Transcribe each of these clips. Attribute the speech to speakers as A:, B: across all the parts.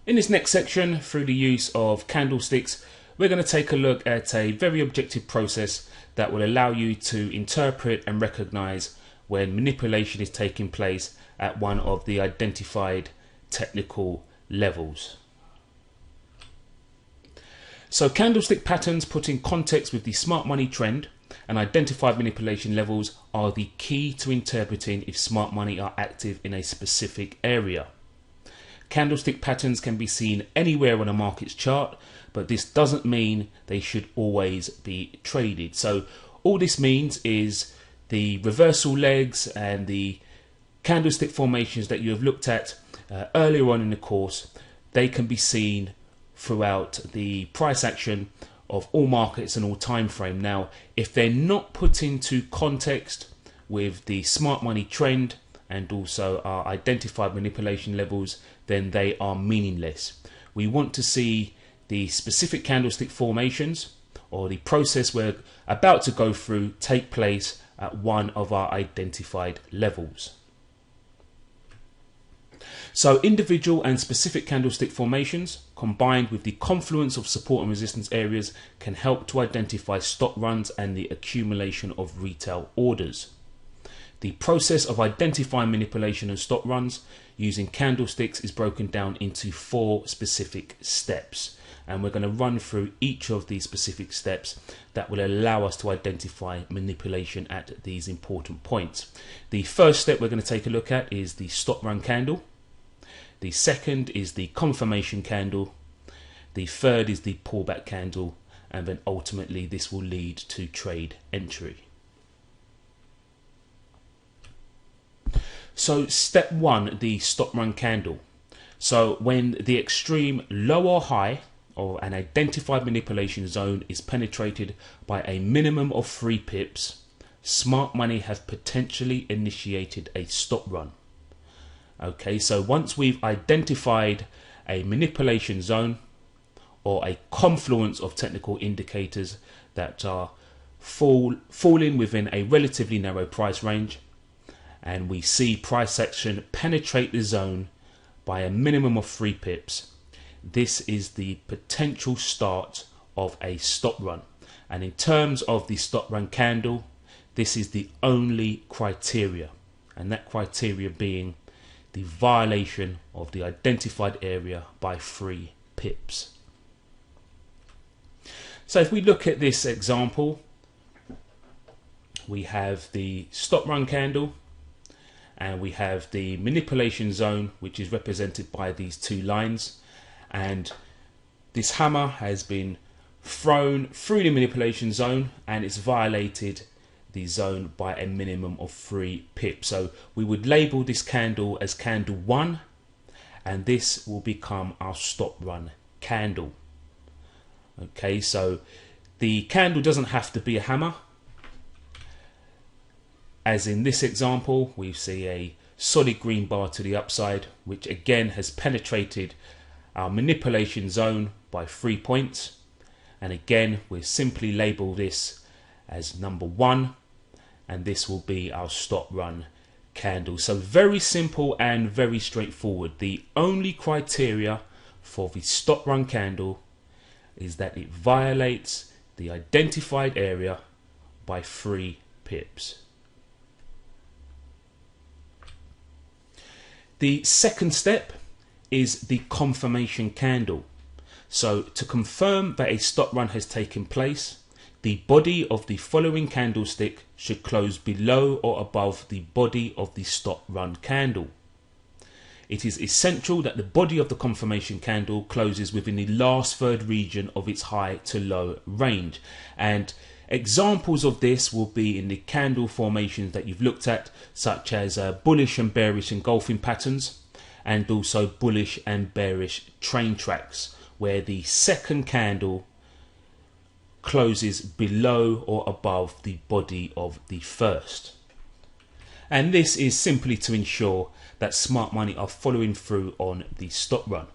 A: In this next section, through the use of candlesticks, we're going to take a look at a very objective process that will allow you to interpret and recognize when manipulation is taking place at one of the identified technical levels. So candlestick patterns put in context with the smart money trend and identified manipulation levels are the key to interpreting if smart money are active in a specific area. Candlestick patterns can be seen anywhere on a market's chart, but this doesn't mean they should always be traded. So all this means is the reversal legs and the candlestick formations that you have looked at earlier on in the course, they can be seen throughout the price action of all markets and all time frame. Now, if they're not put into context with the smart money trend and also our identified manipulation levels, then they are meaningless. We want to see the specific candlestick formations or the process we're about to go through take place at one of our identified levels. So individual and specific candlestick formations combined with the confluence of support and resistance areas can help to identify stop runs and the accumulation of retail orders. The process of identifying manipulation and stop runs using candlesticks is broken down into 4 specific steps, and we're going to run through each of these specific steps that will allow us to identify manipulation at these important points. The first step we're going to take a look at is the stop run candle. The second is the confirmation candle. The third is the pullback candle, and then ultimately this will lead to trade entry. So step 1, the stop run candle. So when the extreme low or high or an identified manipulation zone is penetrated by a minimum of 3 pips, smart money have potentially initiated a stop run. Okay, so once we've identified a manipulation zone or a confluence of technical indicators that are falling within a relatively narrow price range, and we see price action penetrate the zone by a minimum of 3 pips, this is the potential start of a stop run. And in terms of the stop run candle, this is the only criteria, and that criteria being the violation of the identified area by 3 pips. So if we look at this example, we have the stop run candle and we have the manipulation zone, which is represented by these 2 lines, and this hammer has been thrown through the manipulation zone and it's violated the zone by a minimum of 3 pips. So we would label this candle as candle 1, and this will become our stop run candle. Okay, so the candle doesn't have to be a hammer. As in this example, we see a solid green bar to the upside, which again has penetrated our manipulation zone by 3 points. And again, we'll simply label this as number 1, and this will be our stop run candle. So very simple and very straightforward. The only criteria for the stop run candle is that it violates the identified area by 3 pips. The second step is the confirmation candle. So to confirm that a stop run has taken place, the body of the following candlestick should close below or above the body of the stop run candle. It is essential that the body of the confirmation candle closes within the last third region of its high to low range. And examples of this will be in the candle formations that you've looked at, such as bullish and bearish engulfing patterns, and also bullish and bearish train tracks, where the second candle closes below or above the body of the first. And this is simply to ensure that smart money are following through on the stop run.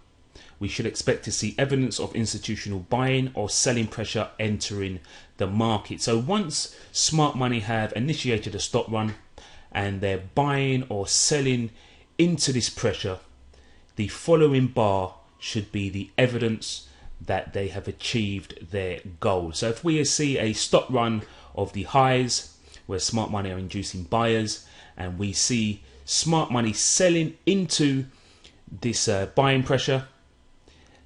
A: We should expect to see evidence of institutional buying or selling pressure entering the market. So once smart money have initiated a stop run and they're buying or selling into this pressure, the following bar should be the evidence that they have achieved their goal. So if we see a stop run of the highs where smart money are inducing buyers, and we see smart money selling into this buying pressure,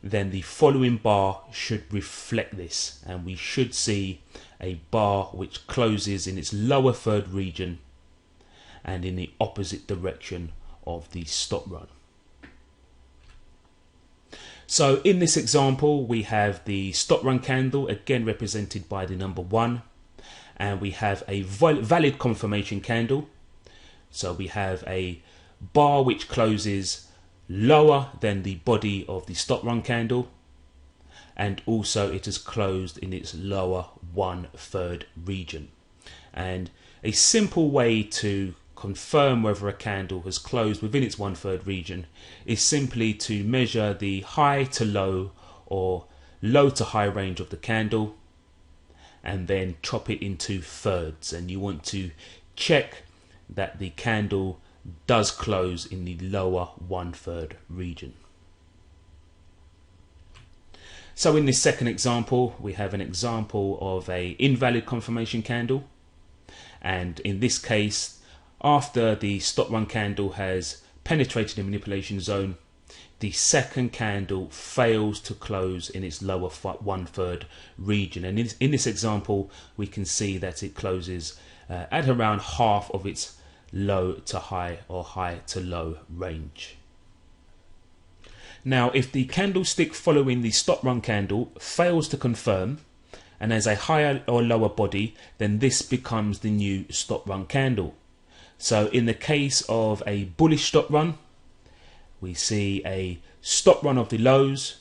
A: then the following bar should reflect this, and we should see a bar which closes in its lower third region and in the opposite direction of the stop run. So in this example, we have the stop run candle, again represented by the number 1, and we have a valid confirmation candle. So we have a bar which closes lower than the body of the stop run candle, and also it is closed in its lower 1/3 region. And a simple way to confirm whether a candle has closed within its 1/3 region is simply to measure the high to low or low to high range of the candle and then chop it into thirds, and you want to check that the candle does close in the lower 1/3 region. So in this second example, we have an example of a invalid confirmation candle, and in this case, after the stop run candle has penetrated the manipulation zone, the second candle fails to close in its lower 1/3 region, and in this example we can see that it closes at around half of its low to high or high to low range. Now, if the candlestick following the stop run candle fails to confirm and has a higher or lower body, then this becomes the new stop run candle. So in the case of a bullish stop run, we see a stop run of the lows,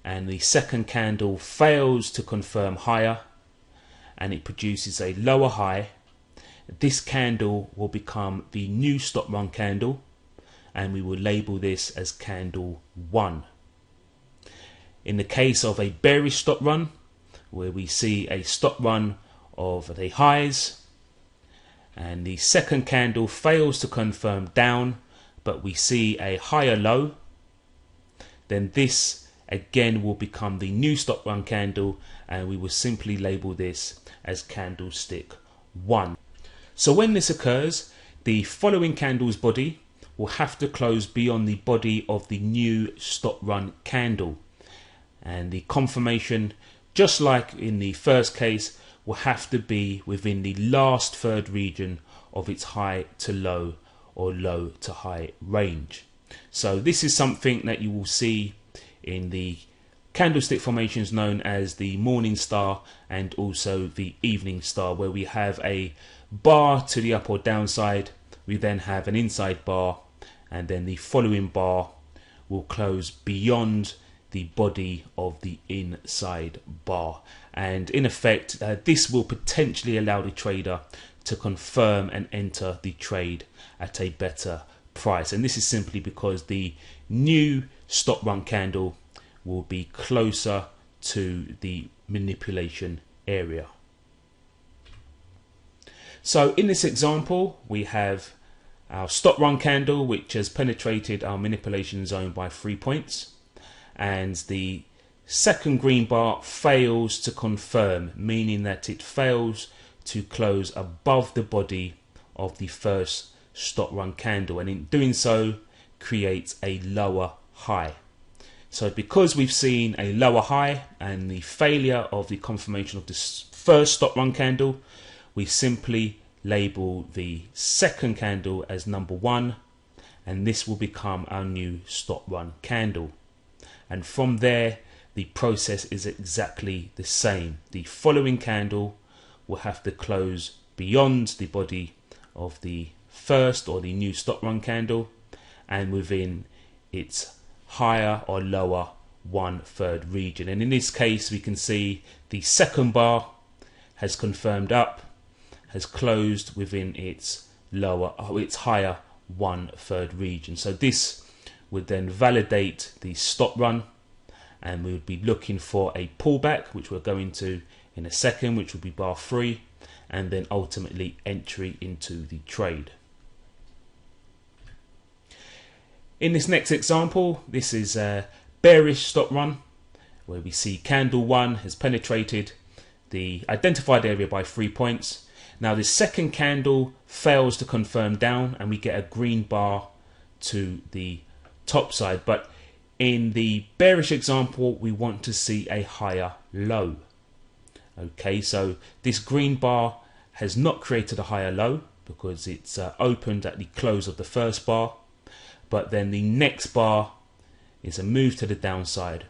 A: and the second candle fails to confirm higher and it produces a lower high. This candle will become the new stop run candle, and we will label this as candle 1. In the case of a bearish stop run, where we see a stop run of the highs and the second candle fails to confirm down, but we see a higher low, then this again will become the new stop run candle, and we will simply label this as candlestick 1. So when this occurs, the following candle's body will have to close beyond the body of the new stop run candle, and the confirmation, just like in the first case, will have to be within the last third region of its high to low or low to high range. So this is something that you will see in the candlestick formations known as the morning star and also the evening star, where we have a bar to the up or downside, we then have an inside bar, and then the following bar will close beyond the body of the inside bar, and in effect this will potentially allow the trader to confirm and enter the trade at a better price. And this is simply because the new stop run candle will be closer to the manipulation area. So in this example, we have our stop run candle which has penetrated our manipulation zone by 3 points, and the second green bar fails to confirm, meaning that it fails to close above the body of the first stop run candle, and in doing so creates a lower high. So because we've seen a lower high and the failure of the confirmation of the first stop run candle, we simply label the second candle as number 1, and this will become our new stop run candle. And from there the process is exactly the same. The following candle will have to close beyond the body of the first or the new stop run candle and within its higher or lower 1/3 region. And in this case we can see the second bar has confirmed up, has closed within its higher 1/3 region. So this would then validate the stop run, and we would be looking for a pullback, which we'll go into in a second, which will be bar 3, and then ultimately entry into the trade. In this next example, this is bearish stop run, where we see candle 1 has penetrated the identified area by 3 points. Now this second candle fails to confirm down and we get a green bar to the top side, but in the bearish example we want to see a higher low. Okay, so this green bar has not created a higher low because it's opened at the close of the first bar, but then the next bar is a move to the downside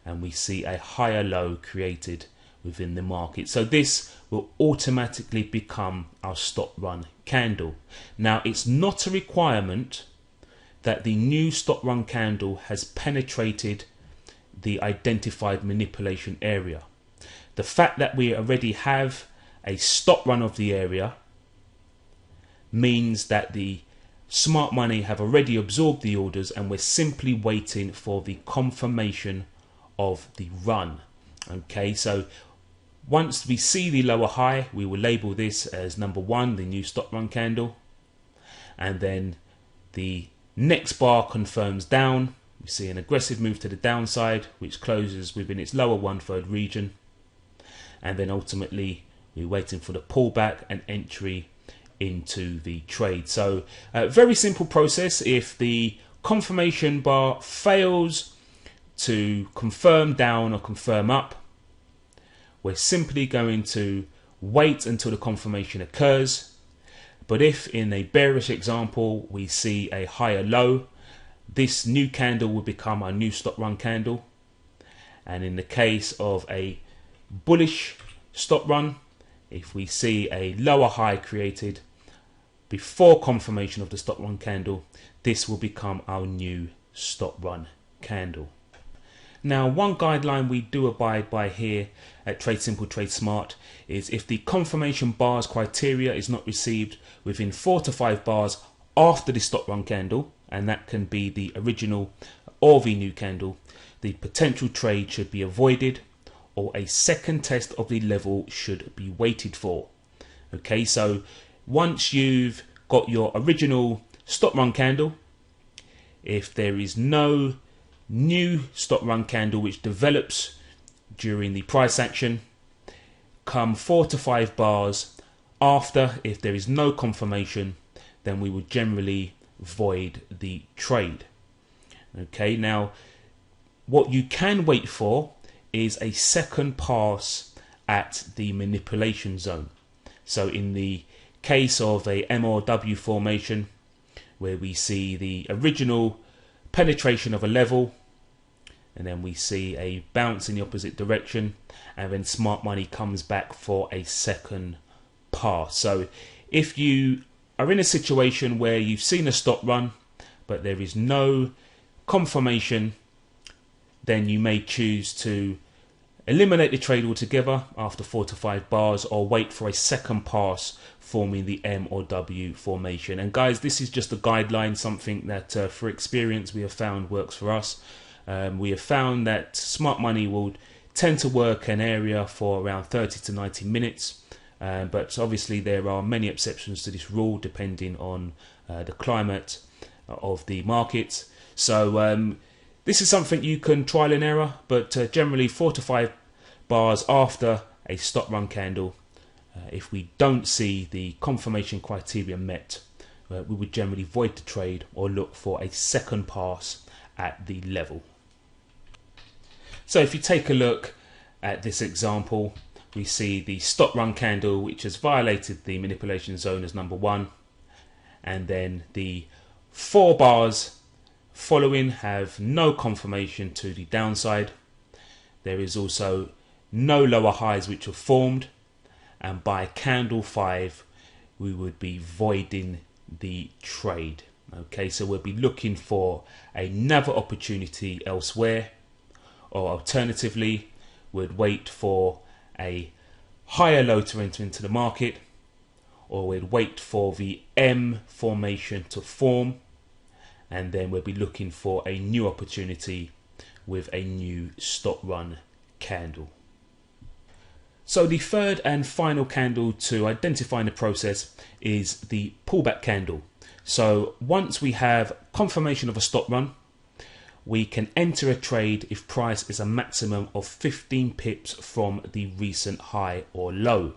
A: and we see a higher low created within the market. So this will automatically become our stop run candle. Now it's not a requirement that the new stop run candle has penetrated the identified manipulation area. The fact that we already have a stop run of the area means that the smart money have already absorbed the orders and we're simply waiting for the confirmation of the run. Okay, so once we see the lower high, we will label this as number 1, the new stop run candle, and then the next bar confirms down. We see an aggressive move to the downside which closes within its lower 1/3 region, and then ultimately we're waiting for the pullback and entry into the trade. So very simple process. If the confirmation bar fails to confirm down or confirm up, we're simply going to wait until the confirmation occurs. But if in a bearish example we see a higher low, this new candle will become our new stop run candle. And in the case of a bullish stop run, if we see a lower high created before confirmation of the stop run candle, this will become our new stop run candle. Now, one guideline we do abide by here at Trade Simple, Trade Smart is if the confirmation bars criteria is not received within 4 to 5 bars after the stop run candle, and that can be the original or the new candle, the potential trade should be avoided or a second test of the level should be waited for. Okay, so once you've got your original stop run candle, if there is no new stop run candle which develops during the price action, come 4 to 5 bars after, if there is no confirmation, then we would generally void the trade. Okay, now what you can wait for is a second pass at the manipulation zone. So in the case of a MRW formation where we see the original penetration of a level and then we see a bounce in the opposite direction, and then smart money comes back for a second pass. So if you are in a situation where you've seen a stop run but there is no confirmation, then you may choose to eliminate the trade altogether after 4 to 5 bars or wait for a second pass forming the M or W formation. And guys, this is just a guideline, something that for experience we have found works for us. We have found that smart money will tend to work an area for around 30 to 90 minutes. But obviously there are many exceptions to this rule depending on the climate of the market. So this is something you can trial and error, but generally 4 to 5 bars after a stop run candle, if we don't see the confirmation criteria met, we would generally void the trade or look for a second pass at the level. So if you take a look at this example, we see the stop run candle which has violated the manipulation zone as number 1, and then the 4 bars following have no confirmation to the downside. There is also no lower highs which have formed, and by candle 5 we would be voiding the trade. Okay, so we'll be looking for another opportunity elsewhere, or alternatively we'd wait for a higher low to enter into the market, or we'd wait for the M formation to form, and then we'll be looking for a new opportunity with a new stop run candle. So the third and final candle to identify in the process is the pullback candle. So once we have confirmation of a stop run, we can enter a trade if price is a maximum of 15 pips from the recent high or low.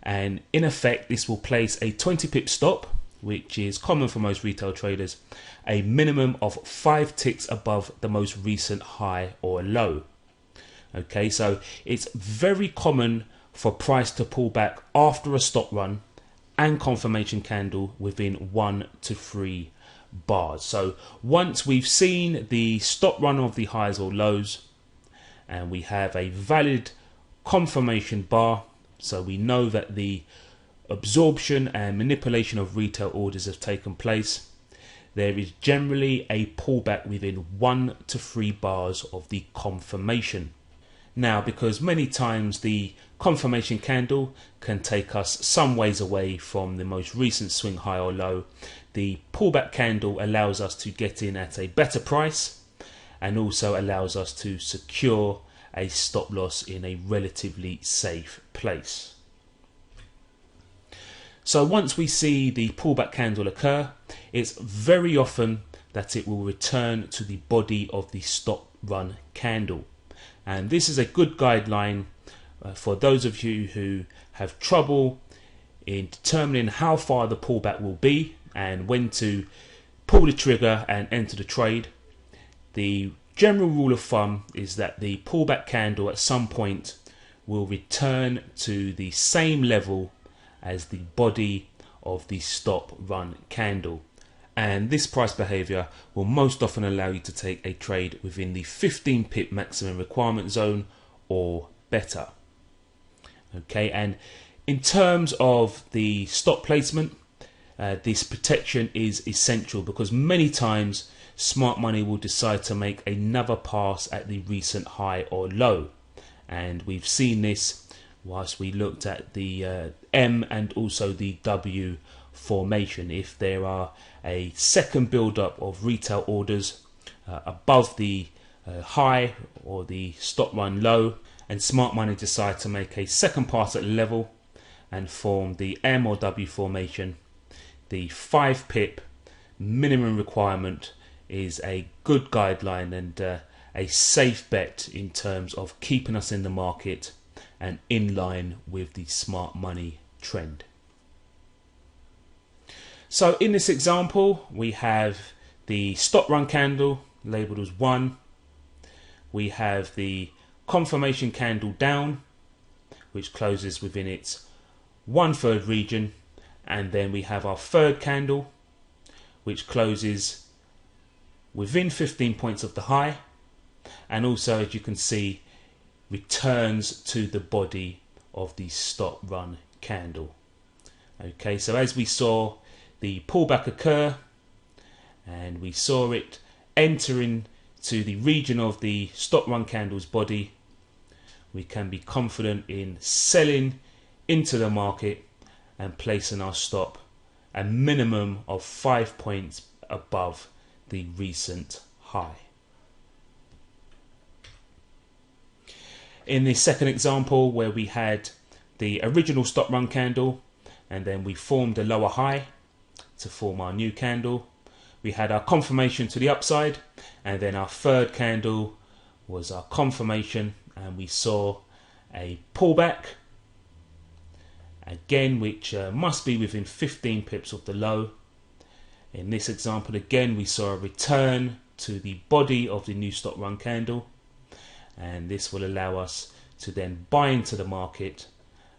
A: And in effect, this will place a 20 pip stop, which is common for most retail traders, a minimum of 5 ticks above the most recent high or low. Okay, so it's very common for price to pull back after a stop run and confirmation candle within 1 to 3 bars. So once we've seen the stop run of the highs or lows and we have a valid confirmation bar, so we know that the absorption and manipulation of retail orders have taken place, there is generally a pullback within 1 to 3 bars of the confirmation. Now, because many times the confirmation candle can take us some ways away from the most recent swing high or low, the pullback candle allows us to get in at a better price and also allows us to secure a stop loss in a relatively safe place. So once we see the pullback candle occur, it's very often that it will return to the body of the stop run candle. And this is a good guideline for those of you who have trouble in determining how far the pullback will be and when to pull the trigger and enter the trade. The general rule of thumb is that the pullback candle at some point will return to the same level as the body of the stop run candle. And this price behavior will most often allow you to take a trade within the 15 pip maximum requirement zone or better. Okay, and in terms of the stop placement, this protection is essential because many times smart money will decide to make another pass at the recent high or low. And we've seen this whilst we looked at the M and also the W formation. If there are a second build-up of retail orders above the high or the stop run low, and smart money decide to make a second pass at level and form the M or W formation, the 5 pip minimum requirement is a good guideline and a safe bet in terms of keeping us in the market and in line with the smart money trend. So in this example, we have the stop run candle labeled as 1. We have the confirmation candle down, which closes within its 1/3 region. And then we have our third candle, which closes within 15 points of the high. And also, as you can see, returns to the body of the stop run candle. Okay, so as we saw the pullback occur and we saw it entering to the region of the stop run candle's body, we can be confident in selling into the market and placing our stop a minimum of 5 points above the recent high. In the second example, where we had the original stop run candle and then we formed a lower high to form our new candle, we had our confirmation to the upside, and then our third candle was our confirmation, and we saw a pullback again, which must be within 15 pips of the low. In this example again, we saw a return to the body of the new stop run candle, and this will allow us to then buy into the market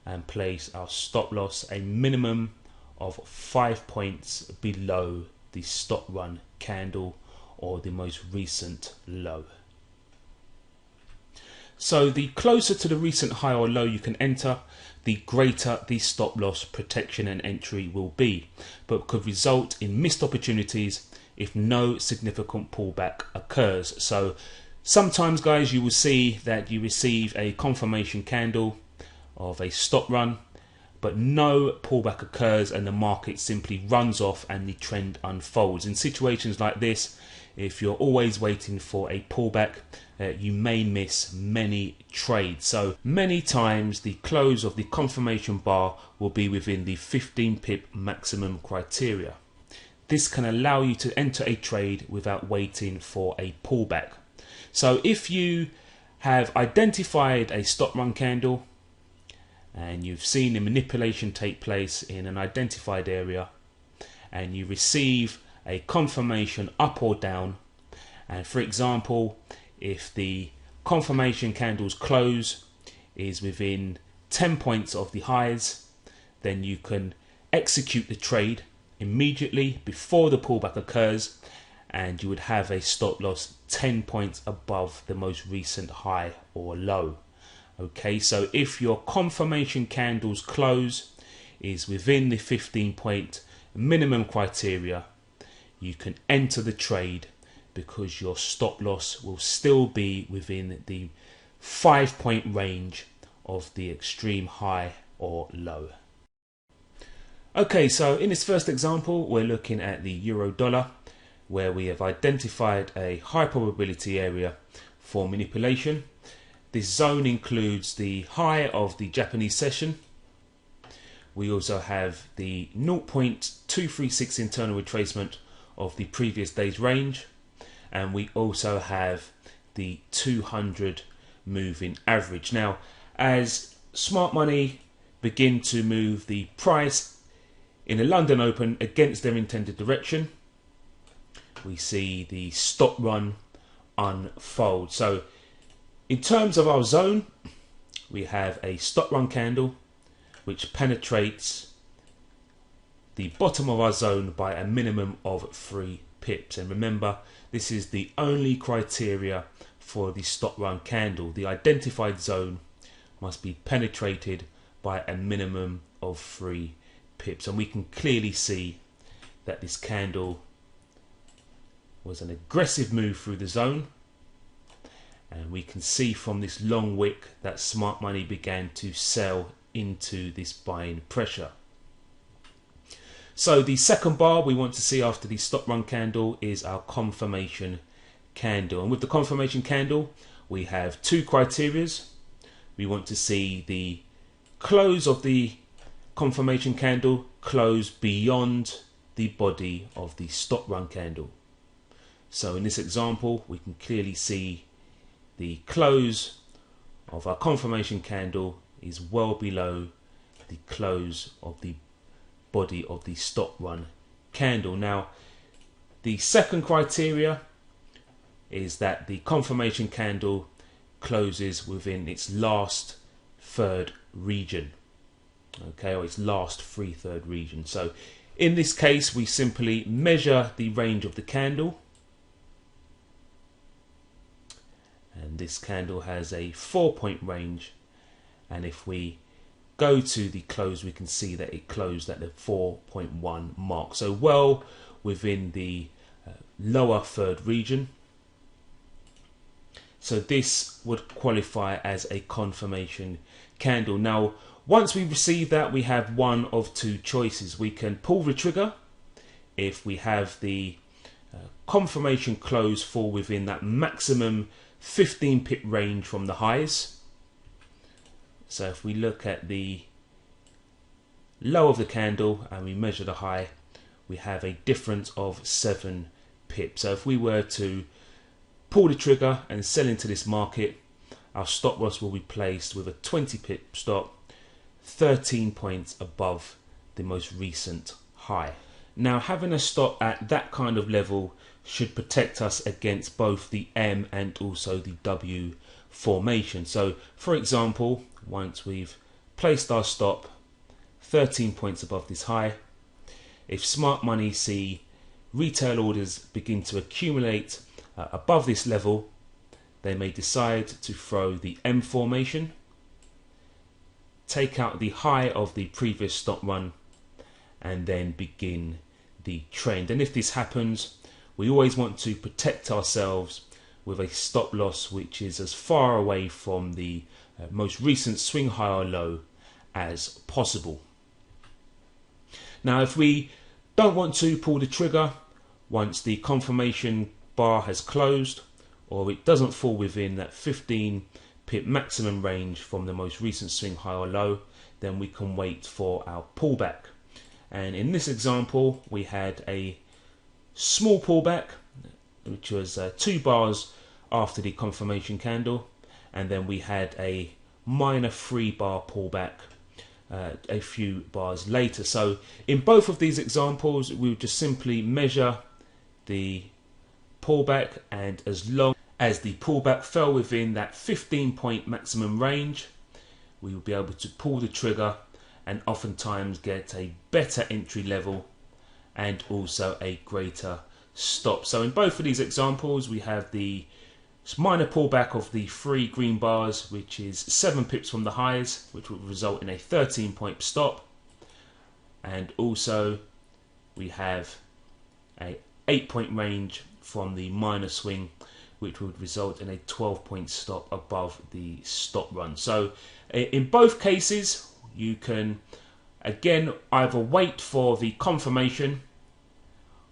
A: and place our stop loss a minimum of 5 points below the stop run candle or the most recent low. So the closer to the recent high or low you can enter, the greater the stop loss protection and entry will be, but could result in missed opportunities if no significant pullback occurs. So sometimes, guys, you will see that you receive a confirmation candle of a stop run, but no pullback occurs and the market simply runs off and the trend unfolds. In situations like this, if you're always waiting for a pullback, you may miss many trades. So many times the close of the confirmation bar will be within the 15 pip maximum criteria. this can allow you to enter a trade without waiting for a pullback. So if you have identified a stop run candle and you've seen the manipulation take place in an identified area, and you receive a confirmation up or down, and for example, if the confirmation candle's close is within 10 points of the highs, then you can execute the trade immediately before the pullback occurs, and you would have a stop loss 10 points above the most recent high or low. Okay, so if your confirmation candle's close is within the 15-point minimum criteria, you can enter the trade because your stop loss will still be within the 5-point range of the extreme high or low. Okay, so in this first example, we're looking at the euro dollar, where we have identified a high probability area for manipulation. This zone includes the high of the Japanese session. We also have the 0.236 internal retracement of the previous day's range, and we also have the 200 moving average. Now, as smart money begin to move the price in the London Open against their intended direction, we see the stop run unfold. So in terms of our zone, we have a stop run candle which penetrates the bottom of our zone by a minimum of 3 pips. And remember, this is the only criteria for the stop run candle. The identified zone must be penetrated by a minimum of 3 pips. And we can clearly see that this candle was an aggressive move through the zone, and we can see from this long wick that smart money began to sell into this buying pressure. So the second bar we want to see after the stop run candle is our confirmation candle, and with the confirmation candle we have 2 criterias. We want to see the close of the confirmation candle close beyond the body of the stop run candle. So in this example, we can clearly see the close of our confirmation candle is well below the close of the body of the stop run candle. Now, the second criteria is that the confirmation candle closes within its last third region, okay, or its last 3/3 region. So in this case, we simply measure the range of the candle, and this candle has a 4-point range, and if we go to the close, we can see that it closed at the 4.1 mark, so well within the lower third region. So this would qualify as a confirmation candle. Now, once we receive that, we have one of 2 choices. We can pull the trigger if we have the confirmation close fall within that maximum 15 pip range from the highs. So if we look at the low of the candle and we measure the high, we have a difference of 7 pips. So if we were to pull the trigger and sell into this market, our stop loss will be placed with a 20 pip stop, 13 points above the most recent high. Now, having a stop at that kind of level should protect us against both the M and also the W formation. So for example, once we've placed our stop 13 points above this high, if smart money see retail orders begin to accumulate above this level, they may decide to throw the M formation, take out the high of the previous stop run, and then begin the trend. And if this happens, we always want to protect ourselves with a stop loss which is as far away from the most recent swing high or low as possible. Now, if we don't want to pull the trigger once the confirmation bar has closed, or it doesn't fall within that 15 pip maximum range from the most recent swing high or low, then we can wait for our pullback. And in this example, we had a small pullback, which was 2 bars after the confirmation candle, and then we had a minor 3 bar pullback a few bars later. So in both of these examples, we would just simply measure the pullback, and as long as the pullback fell within that 15-point maximum range, we will be able to pull the trigger and oftentimes get a better entry level and also a greater stop. So in both of these examples, we have the minor pullback of the 3 green bars, which is 7 pips from the highs, which will result in a 13-point stop. And also we have a 8-point range from the minor swing, which would result in a 12-point stop above the stop run. So in both cases, you can again either wait for the confirmation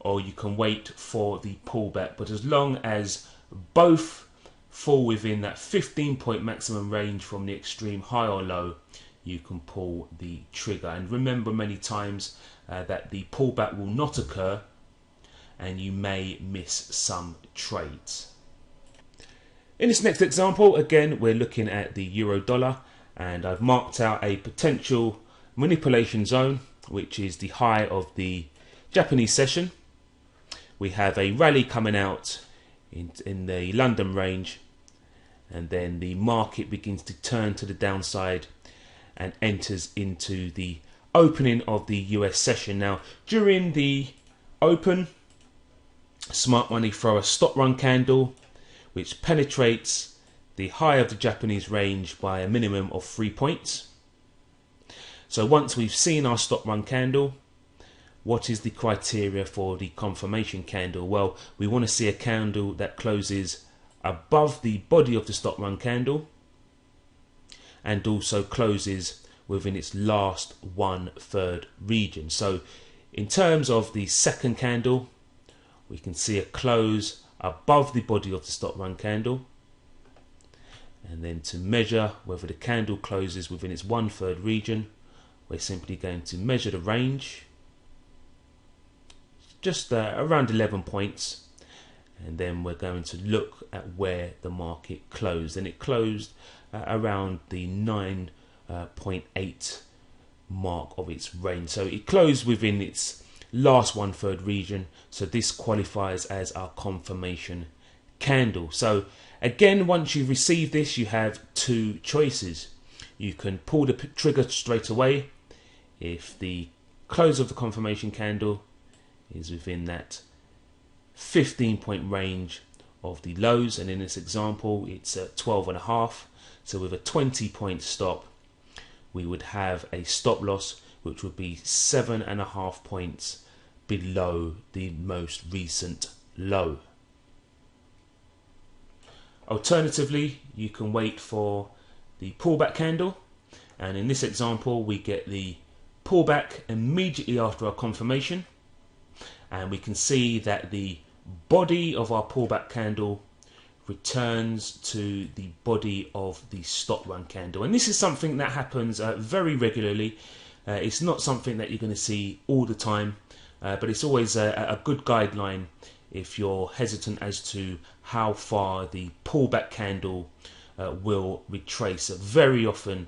A: or you can wait for the pullback, but as long as both fall within that 15-point maximum range from the extreme high or low, you can pull the trigger. And remember many times that the pullback will not occur and you may miss some trades. In this next example, again, we're looking at the euro dollar, and I've marked out a potential manipulation zone, which is the high of the Japanese session. We have a rally coming out in the London range, and then the market begins to turn to the downside and enters into the opening of the US session. Now, during the open, smart money throw a stop run candle which penetrates the high of the Japanese range by a minimum of 3 points. So once we've seen our stop run candle, what is the criteria for the confirmation candle? Well, we want to see a candle that closes above the body of the stop run candle and also closes within its last 1/3 region. So in terms of the second candle, we can see a close above the body of the stop run candle, and then to measure whether the candle closes within its 1/3 region, we're simply going to measure the range, just around 11 points, and then we're going to look at where the market closed, and it closed around the 9.8 mark of its range. So it closed within its last 1/3 region, so this qualifies as our confirmation candle. So again, once you receive this, you have 2 choices. You can pull the trigger straight away if the close of the confirmation candle is within that 15-point range of the lows, and in this example it's at 12.5. So with a 20-point stop, we would have a stop loss which would be 7.5 points below the most recent low. Alternatively, you can wait for the pullback candle, and in this example we get the pullback immediately after our confirmation, and we can see that the body of our pullback candle returns to the body of the stop run candle. And this is something that happens very regularly. It's not something that you're going to see all the time, but it's always a good guideline if you're hesitant as to how far the pullback candle will retrace. Very often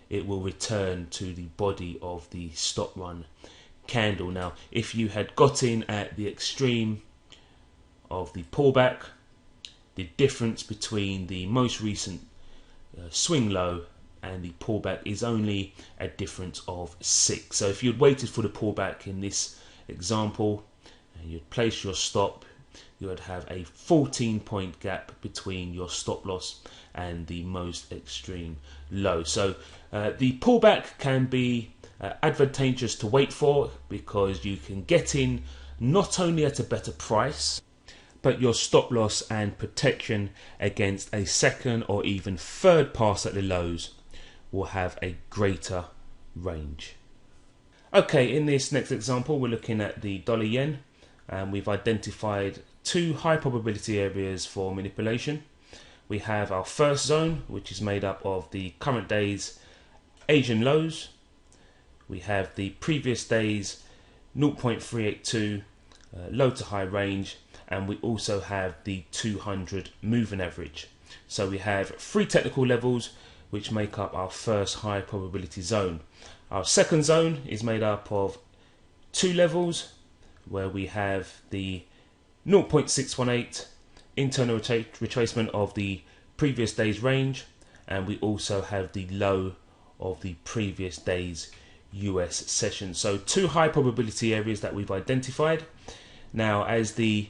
A: it will return to the body of the stop run candle. Now, if you had got in at the extreme of the pullback, the difference between the most recent swing low and the pullback is only a difference of 6. So if you'd waited for the pullback in this example and you'd place your stop, you would have a 14-point gap between your stop loss and the most extreme low. So the pullback can be advantageous to wait for, because you can get in not only at a better price, but your stop loss and protection against a second or even third pass at the lows will have a greater range. Okay, in this next example we're looking at the dollar yen, and we've identified 2 high probability areas for manipulation. We have our first zone, which is made up of the current day's Asian lows. We have the previous day's 0.382 low to high range, and we also have the 200 moving average. So we have 3 technical levels which make up our first high probability zone. Our second zone is made up of 2 levels where we have the 0.618 internal retracement of the previous day's range, and we also have the low of the previous day's US session. So 2 high probability areas that we've identified. Now, as the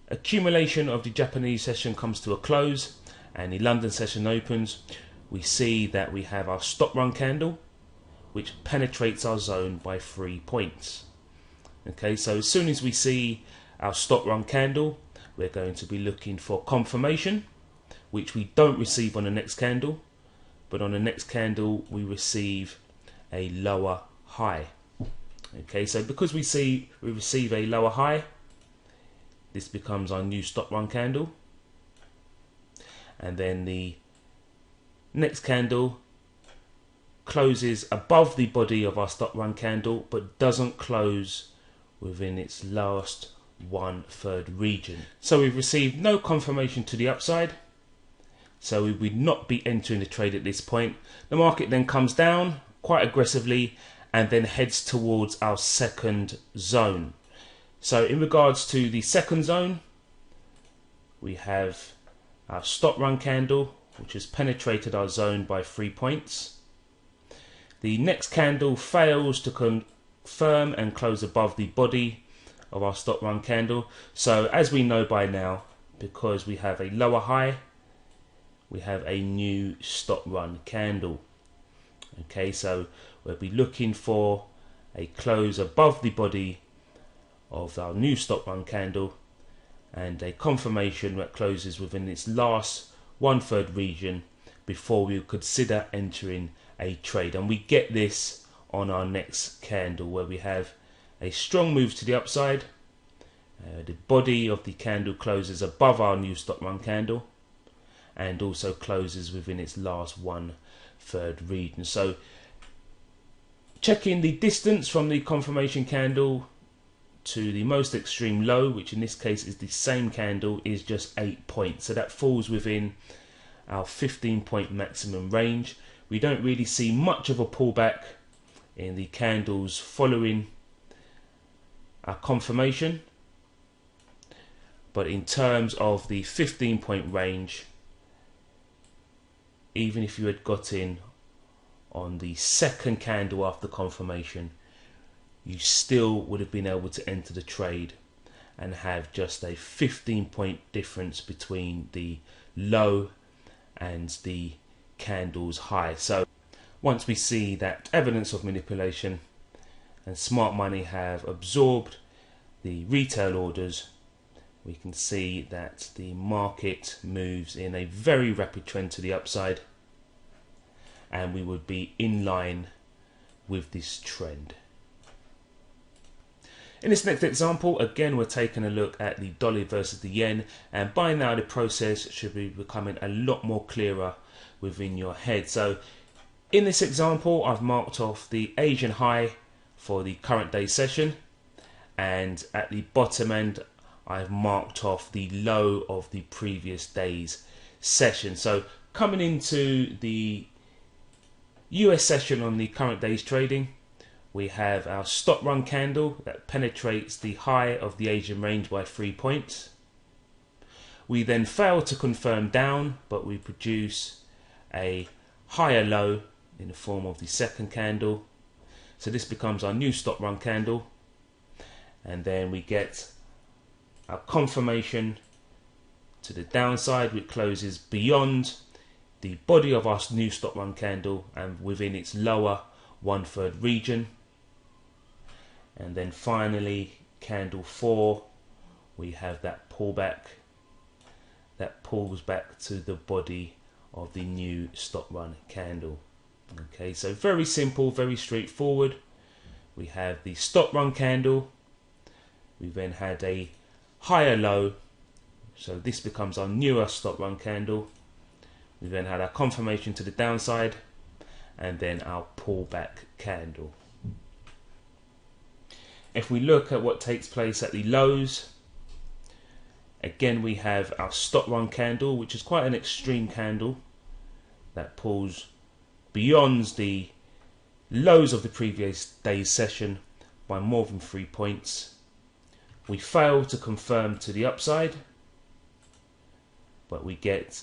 A: accumulation of the Japanese session comes to a close and the London session opens, we see that we have our stop run candle which penetrates our zone by 3 points. Okay, so as soon as we see our stop run candle, we're going to be looking for confirmation, which we don't receive on the next candle, but on the next candle we receive a lower high. Okay, so because we receive a lower high, this becomes our new stop run candle, and then the next candle closes above the body of our stop run candle but doesn't close within its last 1/3 region. So we've received no confirmation to the upside, so we would not be entering the trade at this point. The market then comes down quite aggressively and then heads towards our second zone. So in regards to the second zone, we have our stop run candle which has penetrated our zone by 3 points. The next candle fails to confirm and close above the body of our stop run candle. So as we know by now, because we have a lower high, we have a new stop run candle. Okay, so we'll be looking for a close above the body of our new stop run candle and a confirmation that closes within its last 1/3 region before we consider entering a trade. And we get this on our next candle where we have a strong move to the upside. The body of the candle closes above our new stop run candle and also closes within its last 1/3 region. So checking the distance from the confirmation candle to the most extreme low, which in this case is the same candle, is just 8 points. So that falls within our 15-point maximum range. We don't really see much of a pullback in the candles following our confirmation, but in terms of the 15-point range, even if you had got in on the second candle after confirmation, you still would have been able to enter the trade and have just a 15-point difference between the low and the candle's high. So once we see that evidence of manipulation and smart money have absorbed the retail orders, we can see that the market moves in a very rapid trend to the upside, and we would be in line with this trend. In this next example, again, we're taking a look at the dollar versus the yen, and by now the process should be becoming a lot more clearer within your head. So in this example, I've marked off the Asian high for the current day session, and at the bottom end I've marked off the low of the previous day's session. So coming into the US session on the current day's trading, we have our stop run candle that penetrates the high of the Asian range by 3 points. We then fail to confirm down, but we produce a higher low in the form of the second candle. So this becomes our new stop run candle, and then we get our confirmation to the downside, which closes beyond the body of our new stop run candle and within its lower 1/3 region. And then finally, candle 4, we have that pullback that pulls back to the body of the new stop run candle. Okay, so very simple, very straightforward. We have the stop run candle, we then had a higher low, so this becomes our newer stop run candle. We then had our confirmation to the downside, and then our pullback candle. If we look at what takes place at the lows, again we have our stop run candle, which is quite an extreme candle that pulls beyond the lows of the previous day's session by more than 3 points. We fail to confirm to the upside, but we get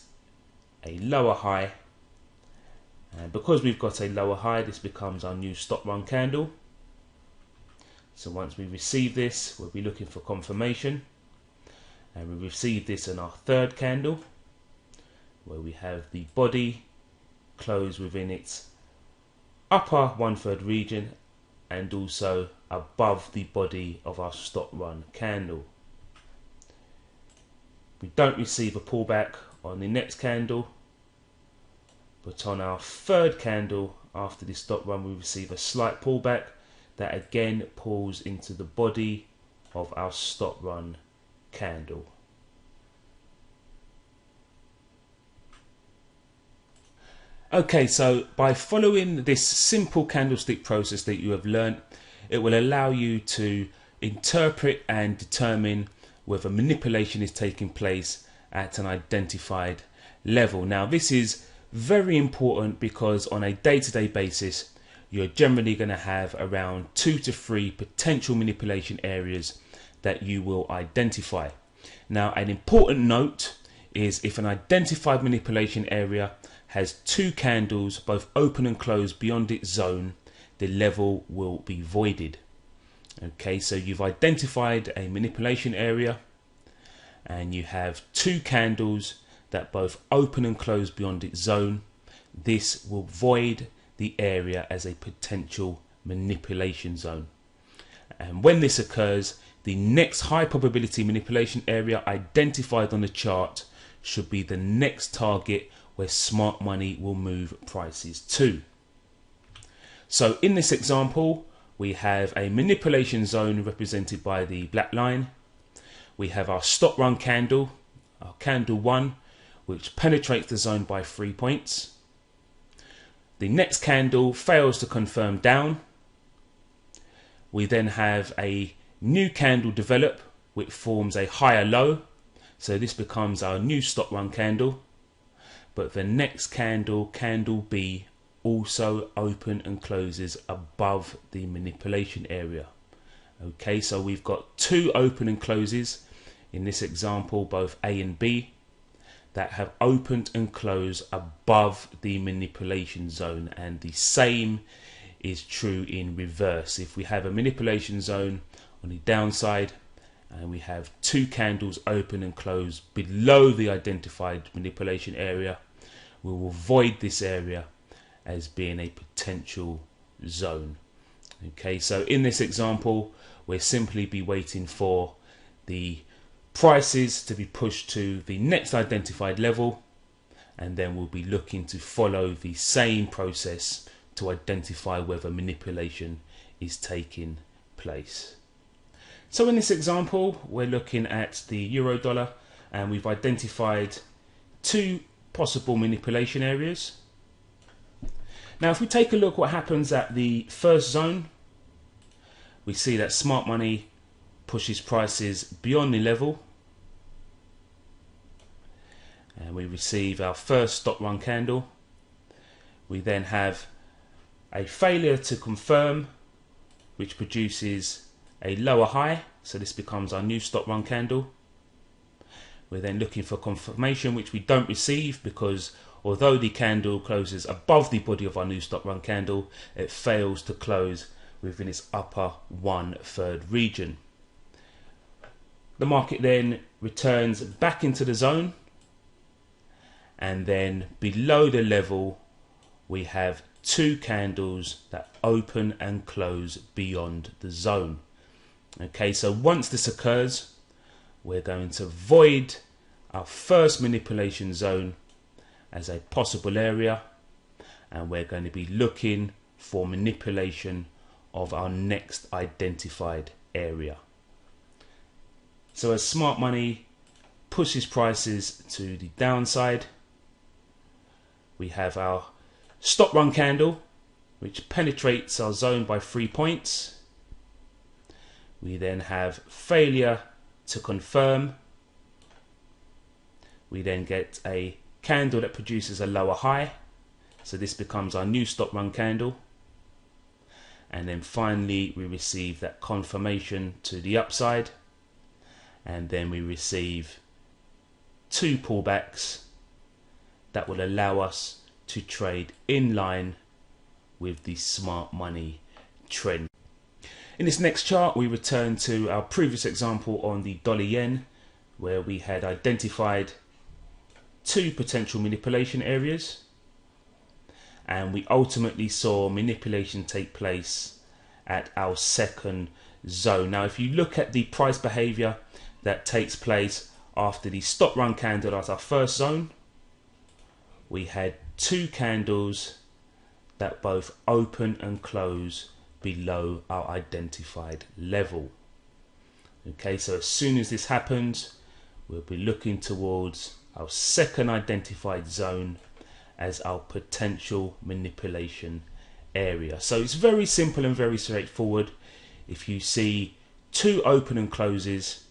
A: a lower high, and because we've got a lower high, this becomes our new stop run candle. So once we receive this, we'll be looking for confirmation, and we receive this in our third candle, where we have the body close within its upper 1/3 region and also above the body of our stop run candle. We don't receive a pullback on the next candle, but on our third candle after the stop run we receive a slight pullback that again pulls into the body of our stop run candle. Okay, so by following this simple candlestick process that you have learnt, it will allow you to interpret and determine whether manipulation is taking place at an identified level. Now, this is very important because on a day-to-day basis, you're generally going to have around 2 to 3 potential manipulation areas that you will identify. Now, an important note is if an identified manipulation area has 2 candles both open and closed beyond its zone, the level will be voided. Okay, so you've identified a manipulation area and you have 2 candles that both open and close beyond its zone. This will void the area as a potential manipulation zone. And when this occurs, the next high probability manipulation area identified on the chart should be the next target where smart money will move prices to. So in this example, we have a manipulation zone represented by the black line. We have our stop run candle, our candle 1, which penetrates the zone by 3 points. The next candle fails to confirm down. We then have a new candle develop, which forms a higher low. So this becomes our new stop run candle. But the next candle, candle B, also open and closes above the manipulation area. Okay, so we've got 2 open and closes in this example, both A and B, that have opened and closed above the manipulation zone, and the same is true in reverse. If we have a manipulation zone on the downside and we have 2 candles open and closed below the identified manipulation area, we will void this area as being a potential zone. Okay, so in this example, we'll simply be waiting for the prices to be pushed to the next identified level, and then we'll be looking to follow the same process to identify whether manipulation is taking place. So in this example, we're looking at the euro dollar, and we've identified 2 possible manipulation areas. Now, if we take a look what happens at the first zone, we see that smart money pushes prices beyond the level, and we receive our first stop run candle. We then have a failure to confirm, which produces a lower high, so this becomes our new stop run candle. We're then looking for confirmation, which we don't receive because although the candle closes above the body of our new stop run candle, it fails to close within its upper 1/3 region. The market then returns back into the zone, and then below the level we have 2 candles that open and close beyond the zone. Okay, so once this occurs, we're going to void our first manipulation zone as a possible area, and we're going to be looking for manipulation of our next identified area. So as smart money pushes prices to the downside, we have our stop run candle, which penetrates our zone by 3 points. We then have failure to confirm. We then get a candle that produces a lower high. So this becomes our new stop run candle. And then finally we receive that confirmation to the upside. And then we receive 2 pullbacks that will allow us to trade in line with the smart money trend. In this next chart, we return to our previous example on the dollar yen, where we had identified 2 potential manipulation areas, and we ultimately saw manipulation take place at our second zone. Now, if you look at the price behavior that takes place after the stop run candle at our first zone, we had 2 candles that both open and close below our identified level. Okay, so as soon as this happens, we'll be looking towards our second identified zone as our potential manipulation area. So it's very simple and very straightforward. If you see 2 open and closes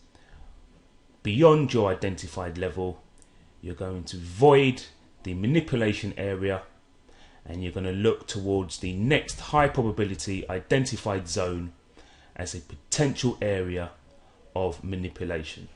A: beyond your identified level, you're going to void the manipulation area, and you're going to look towards the next high probability identified zone as a potential area of manipulation.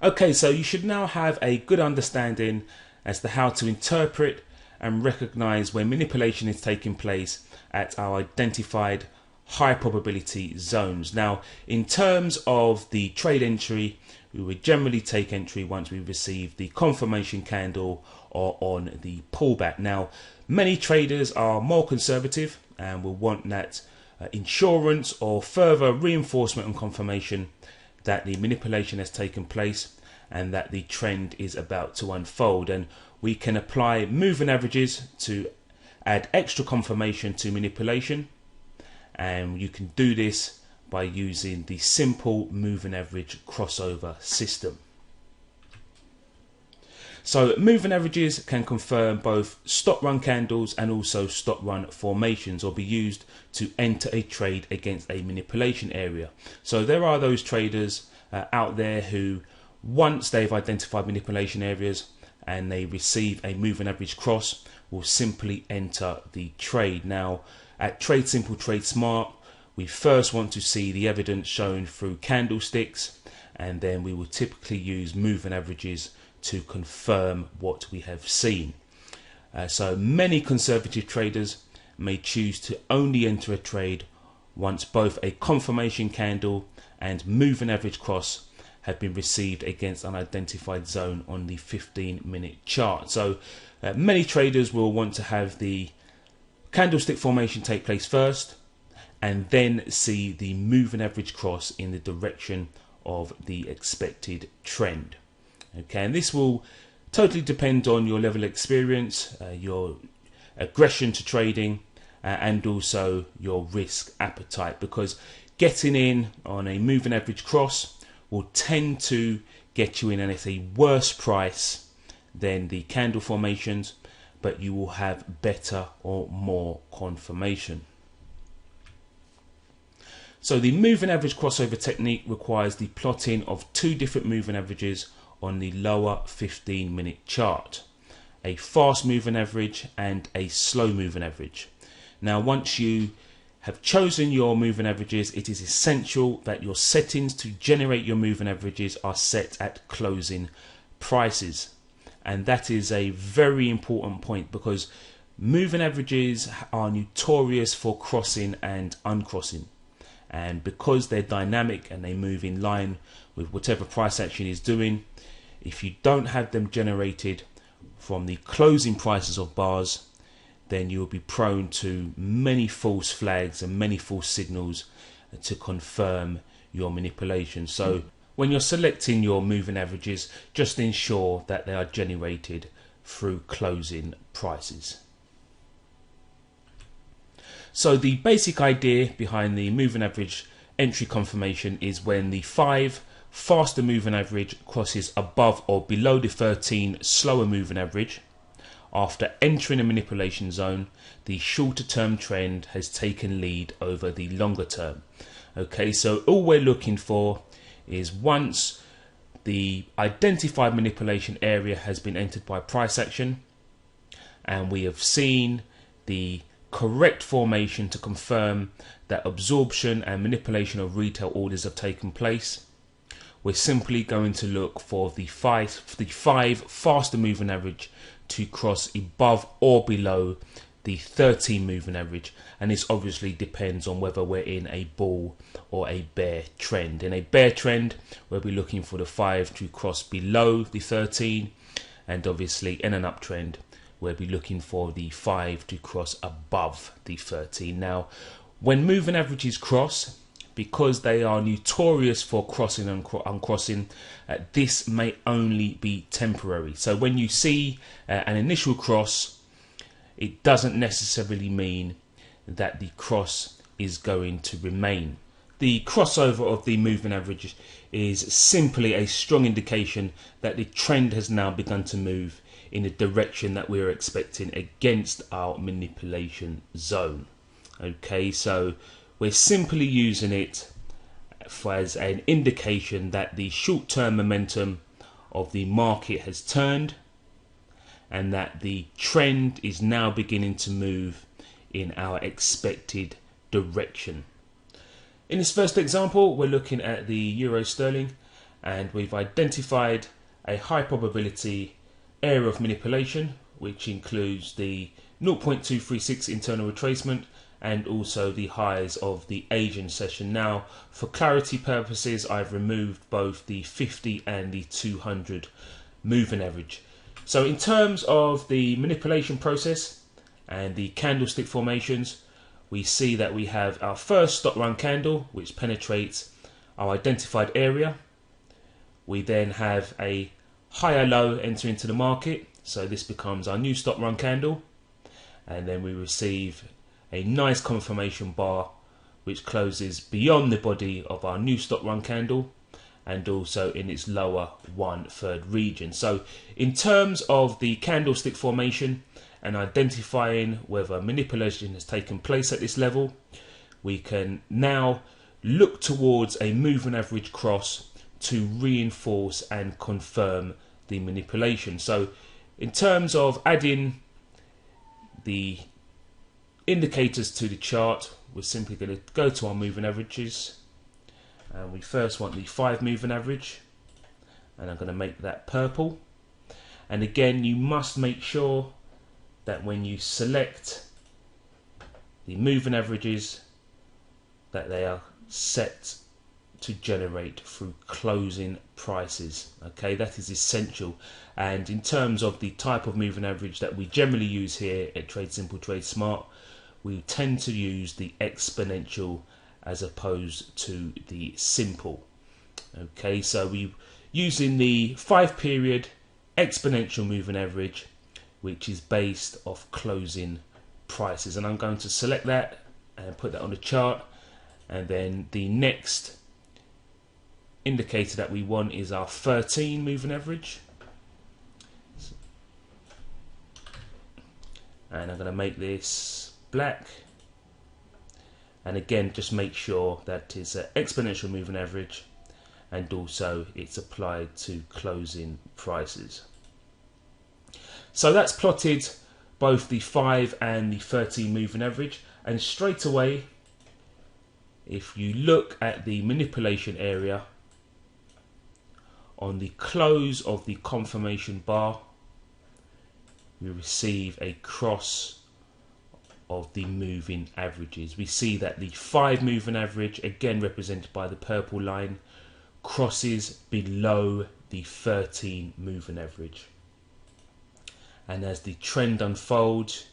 A: Okay, so you should now have a good understanding as to how to interpret and recognize when manipulation is taking place at our identified high probability zones. Now, in terms of the trade entry, we would generally take entry once we receive the confirmation candle or on the pullback. Now, many traders are more conservative and will want that insurance or further reinforcement and confirmation that the manipulation has taken place and that the trend is about to unfold. And we can apply moving averages to add extra confirmation to manipulation, and you can do this by using the simple moving average crossover system. So moving averages can confirm both stop run candles and also stop run formations, or be used to enter a trade against a manipulation area. So there are those traders out there who, once they've identified manipulation areas and they receive a moving average cross, will simply enter the trade. Now, at Trade Simple Trade Smart, we first want to see the evidence shown through candlesticks, and then we will typically use moving averages to confirm what we have seen. So many conservative traders may choose to only enter a trade once both a confirmation candle and moving average cross have been received against an identified zone on the 15-minute chart. So many traders will want to have the candlestick formation take place first, and then see the moving average cross in the direction of the expected trend. Okay, and this will totally depend on your level of experience, your aggression to trading, and also your risk appetite, because getting in on a moving average cross will tend to get you in at a worse price than the candle formations, but you will have better or more confirmation. So the moving average crossover technique requires the plotting of 2 different moving averages on the lower 15-minute chart, a fast moving average and a slow moving average. Now, once you have chosen your moving averages, it is essential that your settings to generate your moving averages are set at closing prices. And that is a very important point, because moving averages are notorious for crossing and uncrossing. And because they're dynamic and they move in line with whatever price action is doing, if you don't have them generated from the closing prices of bars, then you will be prone to many false flags and many false signals to confirm your manipulation. So when you're selecting your moving averages, just ensure that they are generated through closing prices. So the basic idea behind the moving average entry confirmation is when the 5 faster moving average crosses above or below the 13 slower moving average. After entering a manipulation zone, the shorter term trend has taken lead over the longer term. Okay, so all we're looking for is once the identified manipulation area has been entered by price action and we have seen the correct formation to confirm that absorption and manipulation of retail orders have taken place, we're simply going to look for the five faster moving average to cross above or below the 13 moving average, and this obviously depends on whether we're in a bull or a bear trend. In a bear trend, we'll be looking for the 5 to cross below the 13, and obviously in an uptrend we'll be looking for the 5 to cross above the 13. Now, when moving averages cross, because they are notorious for crossing and uncrossing, this may only be temporary. So when you see an initial cross, it doesn't necessarily mean that the cross is going to remain. The crossover of the moving average is simply a strong indication that the trend has now begun to move in the direction that we're expecting against our manipulation zone. Okay, so we're simply using it as an indication that the short-term momentum of the market has turned and that the trend is now beginning to move in our expected direction. In this first example, we're looking at the euro sterling, and we've identified a high probability area of manipulation, which includes the 0.236 internal retracement and also the highs of the Asian session. Now, for clarity purposes, I've removed both the 50 and the 200 moving average. So in terms of the manipulation process and the candlestick formations, we see that we have our first stop run candle, which penetrates our identified area. We then have a higher low enter into the market, so this becomes our new stop run candle, and then we receive a nice confirmation bar which closes beyond the body of our new stop run candle and also in its lower 1/3 region. So in terms of the candlestick formation and identifying whether manipulation has taken place at this level, we can now look towards a moving average cross to reinforce and confirm the manipulation. So in terms of adding the indicators to the chart, we're simply going to go to our moving averages, and we first want the 5 moving average, and I'm going to make that purple. And again, you must make sure that when you select the moving averages that they are set to generate through closing prices. Okay, that is essential. And in terms of the type of moving average that we generally use here at Trade Simple, Trade Smart, we tend to use the exponential as opposed to the simple. Okay, so we're using the 5-period exponential moving average, which is based off closing prices, and I'm going to select that and put that on the chart. And then the next indicator that we want is our 13 moving average, and I'm going to make this black, and again just make sure that it's an exponential moving average and also it's applied to closing prices. So that's plotted both the 5 and the 13 moving average, and straight away if you look at the manipulation area on the close of the confirmation bar, we receive a cross of the moving averages. We see that the 5 moving average, again represented by the purple line, crosses below the 13 moving average. And as the trend unfolds,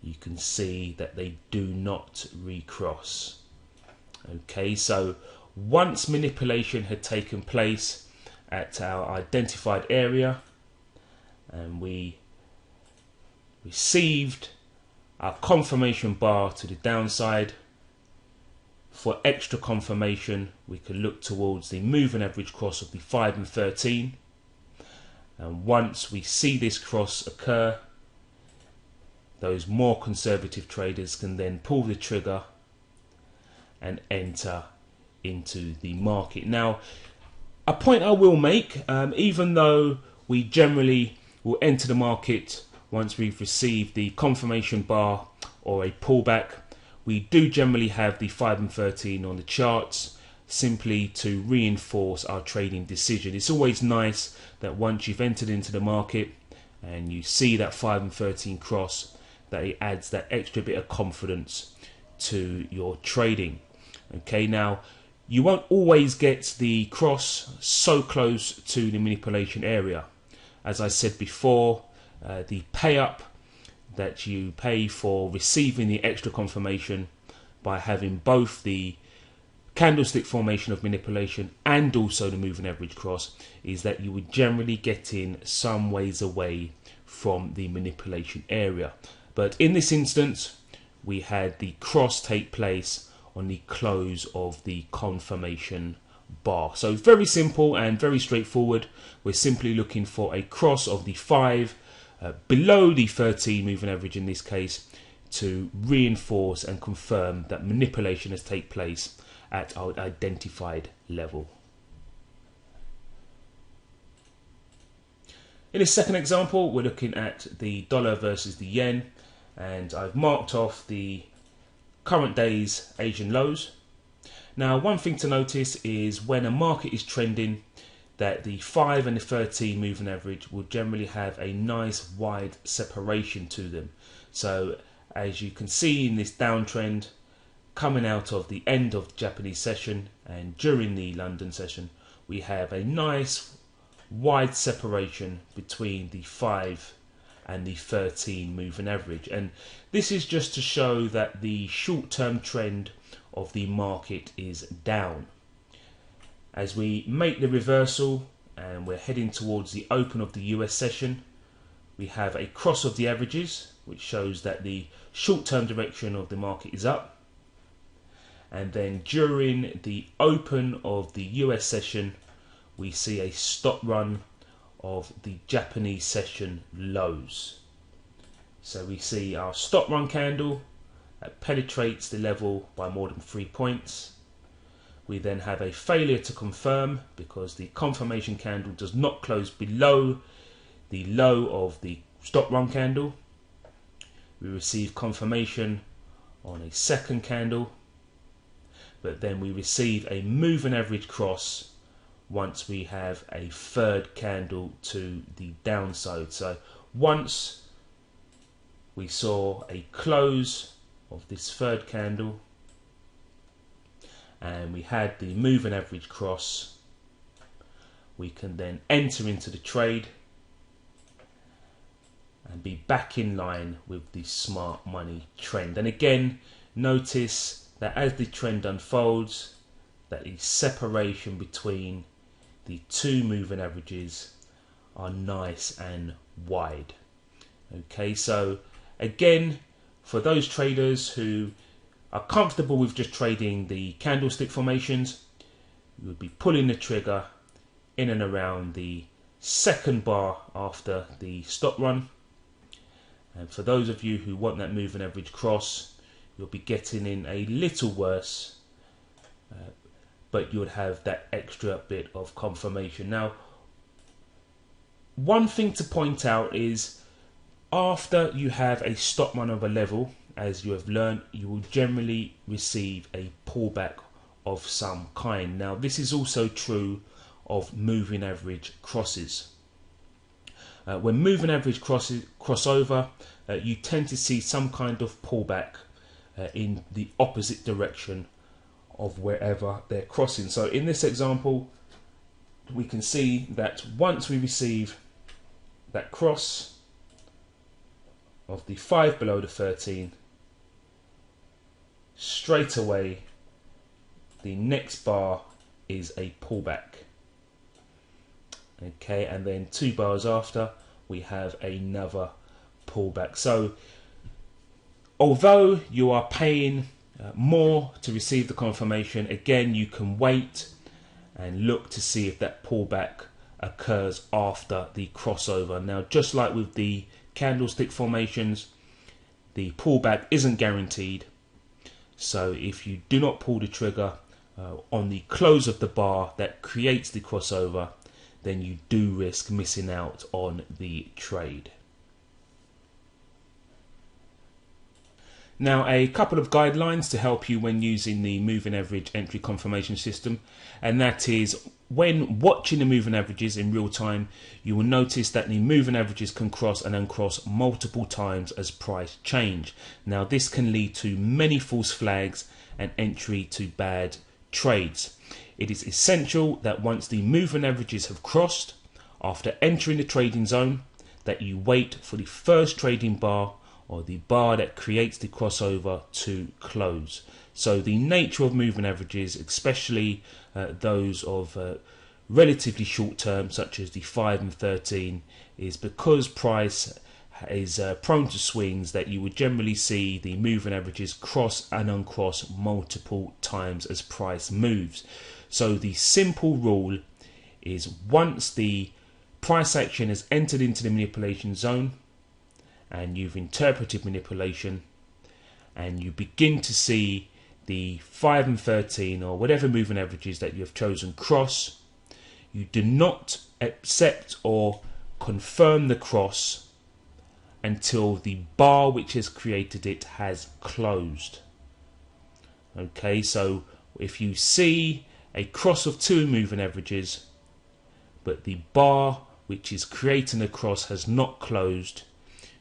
A: you can see that they do not recross. Okay, so once manipulation had taken place at our identified area and we received our confirmation bar to the downside, for extra confirmation we can look towards the moving average cross of the 5 and 13, and once we see this cross occur, those more conservative traders can then pull the trigger and enter into the market. Now, a point I will make, even though we generally will enter the market once we've received the confirmation bar or a pullback, we do generally have the 5 and 13 on the charts simply to reinforce our trading decision. It's always nice that once you've entered into the market and you see that 5 and 13 cross, that it adds that extra bit of confidence to your trading. Okay, now you won't always get the cross so close to the manipulation area. As I said before, the pay up that you pay for receiving the extra confirmation by having both the candlestick formation of manipulation and also the moving average cross is that you would generally get in some ways away from the manipulation area. But in this instance, we had the cross take place on the close of the confirmation bar. So very simple and very straightforward. We're simply looking for a cross of the 5 below the 13 moving average in this case to reinforce and confirm that manipulation has taken place at our identified level. In this second example, we're looking at the dollar versus the yen, and I've marked off the current day's Asian lows. Now, one thing to notice is when a market is trending, that the 5 and the 13 moving average will generally have a nice wide separation to them. So as you can see in this downtrend coming out of the end of the Japanese session and during the London session, we have a nice wide separation between the 5 and the 13 moving average. And this is just to show that the short-term trend of the market is down. As we make the reversal and we're heading towards the open of the US session, we have a cross of the averages, which shows that the short-term direction of the market is up. And then during the open of the US session, we see a stop run of the Japanese session lows. So we see our stop run candle that penetrates the level by more than 3 points. We then have a failure to confirm because the confirmation candle does not close below the low of the stop run candle. We receive confirmation on a second candle, but then we receive a moving average cross once we have a third candle to the downside. So once we saw a close of this third candle and we had the moving average cross, we can then enter into the trade and be back in line with the smart money trend. And again, notice that as the trend unfolds, that the separation between the two moving averages are nice and wide. Okay, so again, for those traders who are comfortable with just trading the candlestick formations, you would be pulling the trigger in and around the second bar after the stop run. And for those of you who want that moving average cross, you'll be getting in a little worse, but you would have that extra bit of confirmation. Now, one thing to point out is after you have a stop run of a level, as you have learned, you will generally receive a pullback of some kind. Now, this is also true of moving average crosses. When moving average cross over, you tend to see some kind of pullback in the opposite direction of wherever they're crossing. So in this example, we can see that once we receive that cross of the 5 below the 13, straight away the next bar is a pullback. Okay, and then 2 bars after we have another pullback. So although you are paying more to receive the confirmation, again you can wait and look to see if that pullback occurs after the crossover. Now, just like with the candlestick formations, the pullback isn't guaranteed. So if you do not pull the trigger on the close of the bar that creates the crossover, then you do risk missing out on the trade. Now, a couple of guidelines to help you when using the moving average entry confirmation system, and that is when watching the moving averages in real time, you will notice that the moving averages can cross and uncross multiple times as price change. Now, this can lead to many false flags and entry to bad trades. It is essential that once the moving averages have crossed, after entering the trading zone, that you wait for the first trading bar or the bar that creates the crossover to close. So the nature of moving averages, especially those of relatively short term, such as the 5 and 13, is because price is prone to swings, that you would generally see the moving averages cross and uncross multiple times as price moves. So the simple rule is once the price action has entered into the manipulation zone and you've interpreted manipulation and you begin to see the 5 and 13 or whatever moving averages that you have chosen cross, you do not accept or confirm the cross until the bar which has created it has closed. Okay, so if you see a cross of two moving averages but the bar which is creating the cross has not closed,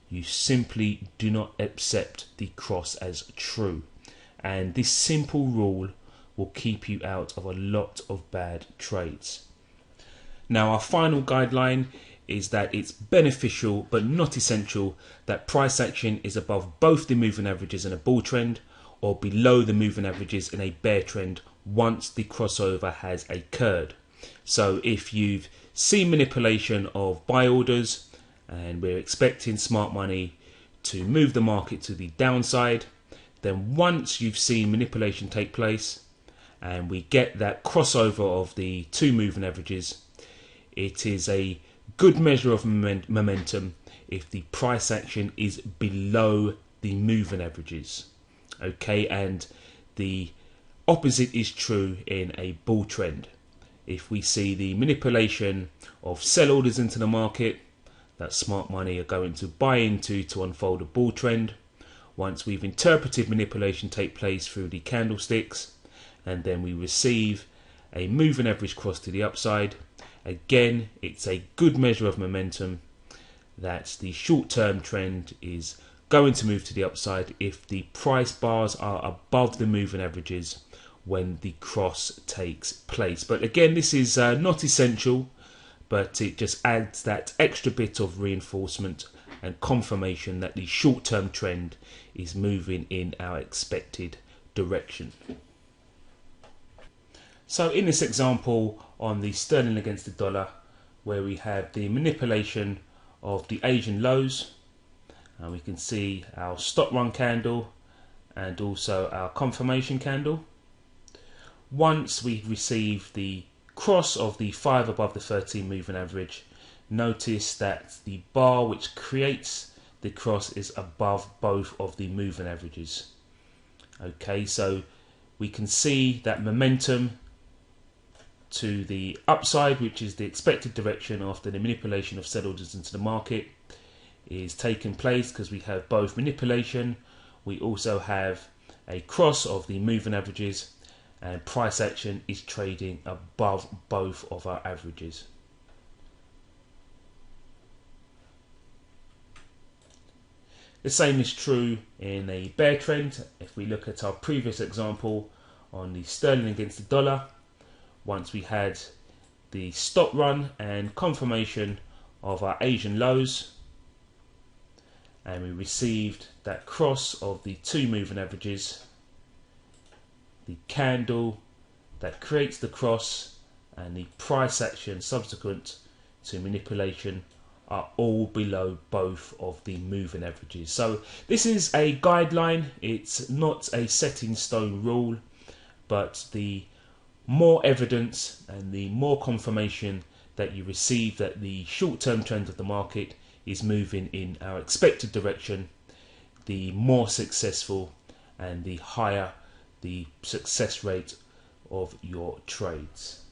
A: you simply do not accept the cross as true. And this simple rule will keep you out of a lot of bad trades. Now, our final guideline is that it's beneficial but not essential that price action is above both the moving averages in a bull trend or below the moving averages in a bear trend once the crossover has occurred. So if you've seen manipulation of buy orders and we're expecting smart money to move the market to the downside, then once you've seen manipulation take place and we get that crossover of the two moving averages, it is a good measure of momentum if the price action is below the moving averages. Okay, and the opposite is true in a bull trend. If we see the manipulation of sell orders into the market that smart money are going to buy into to unfold a bull trend, once we've interpreted manipulation take place through the candlesticks and then we receive a moving average cross to the upside, again it's a good measure of momentum that the short-term trend is going to move to the upside if the price bars are above the moving averages when the cross takes place. But again, this is not essential, but it just adds that extra bit of reinforcement and confirmation that the short-term trend is moving in our expected direction. So in this example on the sterling against the dollar, where we have the manipulation of the Asian lows, and we can see our stop run candle and also our confirmation candle. Once we receive the cross of the 5 above the 13 moving average, notice that the bar which creates the cross is above both of the moving averages. Okay, so we can see that momentum to the upside, which is the expected direction after the manipulation of sell orders into the market, is taking place because we have both manipulation, we also have a cross of the moving averages, and price action is trading above both of our averages. The same is true in a bear trend. If we look at our previous example on the sterling against the dollar, once we had the stop run and confirmation of our Asian lows, and we received that cross of the two moving averages, the candle that creates the cross and the price action subsequent to manipulation are all below both of the moving averages. So this is a guideline, it's not a set in stone rule, but the more evidence and the more confirmation that you receive that the short-term trend of the market is moving in our expected direction, the more successful and the higher the success rate of your trades.